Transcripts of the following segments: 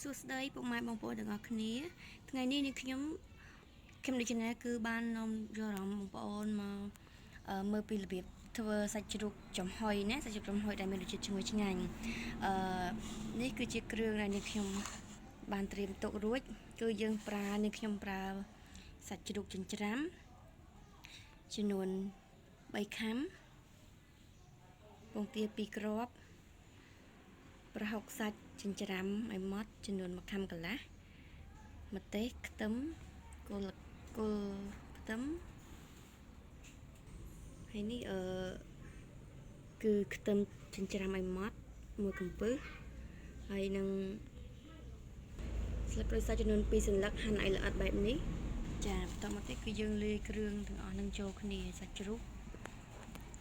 សួស្តីពុកម៉ែបងប្អូនទាំងអស់គ្នាថ្ងៃនេះនាងខ្ញុំKim the Channel គឺបាននាំយកអារម្មណ៍បងប្អូនមកមើលពីរបៀបធ្វើសាច់ជ្រូកចំហុយណាសាច់ជ្រូកចំហុយដែលមានរសជាតិឈ្ងុយឆ្ងាញ់នេះគឺជាគ្រឿងដែលនាងខ្ញុំបានត្រៀមទុករួចគឺយើងនាងខ្ញុំប្រើសាច់ជ្រូកចិញ្ច្រាំចំនួន3ខាំពងទា2គ្រាប់ប្រហុកសាច់ចិញ្ច្រាំឲ្យម៉ត់ចំនួន1ខាំកន្លះម្ទេសខ្ទឹមគល់ខ្ទឹមហើយនេះគឺខ្ទឹមចិញ្ច្រាំឲ្យម៉ត់1កំពឹសហើយនឹងស្លឹកក្រូចសើចចំនួន2សន្លឹកហាន់ឲ្យល្អិតបែបនេះចាបន្តមកទៀតគឺយើងលាយគ្រឿងទាំងអស់នឹងចូលគ្នាសាច់ជ្រូក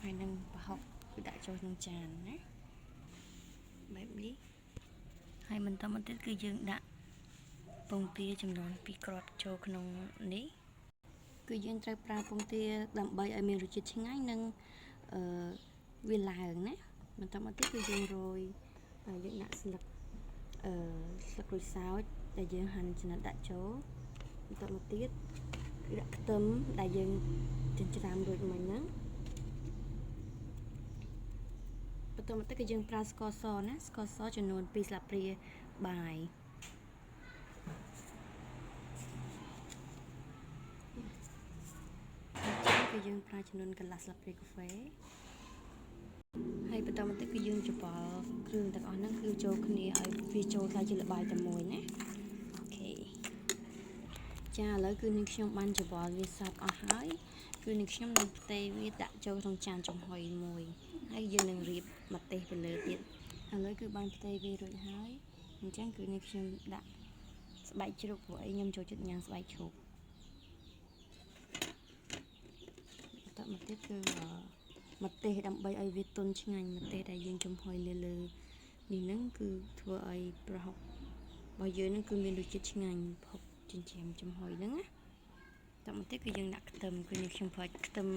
ហើយនឹងប្រហុកគឺដាក់ចូលក្នុងចានណាបែបនេះហើយបន្តមកទៀតគឺយើងដាក់ពងទាចំនួន2គ្រាប់ចូលក្នុងនេះគឺយើងត្រូវប្រើពងទាដើម្បីឲ្យមានរសជាតិឆ្ងាញ់និងវាឡើងណាបន្តមកទៀតគឺយើងរោយយើងដាក់ស្លឹកក្រូចសើចដែលយើងហាន់ចំណិតដាក់ចូលបន្តមកទៀតគឺដាក់ខ្ទឹមដែលយើងចិញ្ច្រាំរួចមិញហ្នឹងបន្តមកទៀតគឺយើងប្រើស្ករសណាស្ករសចំនួន2ស្លាបព្រាបាយគឺយើងប្រើចំនួនកន្លះស្លាបព្រាកាហ្វេហើយបន្តមកទៀតគឺយើងច្របល់គ្រឿងទាំងអស់ហ្នឹងគឺចូលគ្នាឲ្យវាចូលតែជាល្បាយតែមួយណាអូខេចាឥឡូវគឺនាងខ្ញុំបានច្របល់វាសព្វអស់ហើយគឺនាងខ្ញុំនឹងផ្ទេរវាដាក់ចូលក្នុងចានចំហុយមួយហើយយើងនឹងរៀបម្ទេសទៅលើទៀតឥឡូវគឺបានផ្ទេរវារួចហើយអញ្ចឹងគឺនាងខ្ញុំដាក់ស្បែកជ្រូកព្រោះអីខ្ញុំចូលចិត្តញ៉ាំស្បែកជ្រូកបន្តមកទៀតគឺម្ទេសដើម្បីឲ្យវាទន់ឆ្ងាញ់ម្ទេសដែលយើងចំហុយលើនេះហ្នឹងគឺធ្វើឲ្យប្រហុករបស់យើងហ្នឹងគឺមានរសជាតិឆ្ងាញ់ប្រហុកចិញ្ច្រាំចំហុយហ្នឹងណាតមកទៀតគឺយើងដាក់ខ្ទឹមគឺនេះខ្ញុំប្រើខ្ទឹម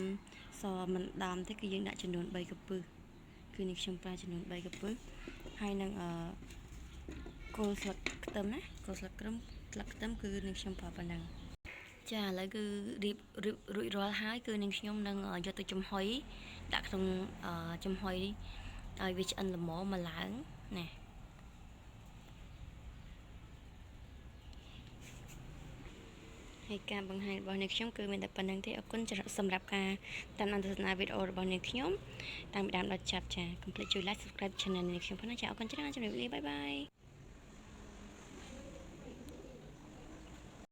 សមិនដើមទេគឺយើងដាក់ចំនួន3កំពឹសគឺនេះខ្ញុំប្រើចំនួន3កំពឹសហើយនឹងគល់ស្លឹកខ្ទឹមណាគល់ស្លឹកខ្ទឹមគឺនេះខ្ញុំប្រើប៉ុណ្ណឹងចាឥឡូវគឺរៀបរួចរាល់ហើយគឺនាងខ្ញុំនឹងយកទៅចំហុយដាក់ក្នុងចំហុយឲ្យវាឆ្អិនល្មមមកឡើងណាហើយការបង្ហាញរបស់នាងខ្ញុំគឺមានតែប៉ុណ្្នឹងទេអរគុណសម្រាប់ការតាមដានទស្សនាវីដេអូរបស់នាងខ្ញុំតាំងពីដើមដល់ចប់ចាកុំភ្លេចជួយ like subscribe channel នាងខ្ញុំផងណាចាអរគុណច្រើនជម្រាបលាបាយបាយ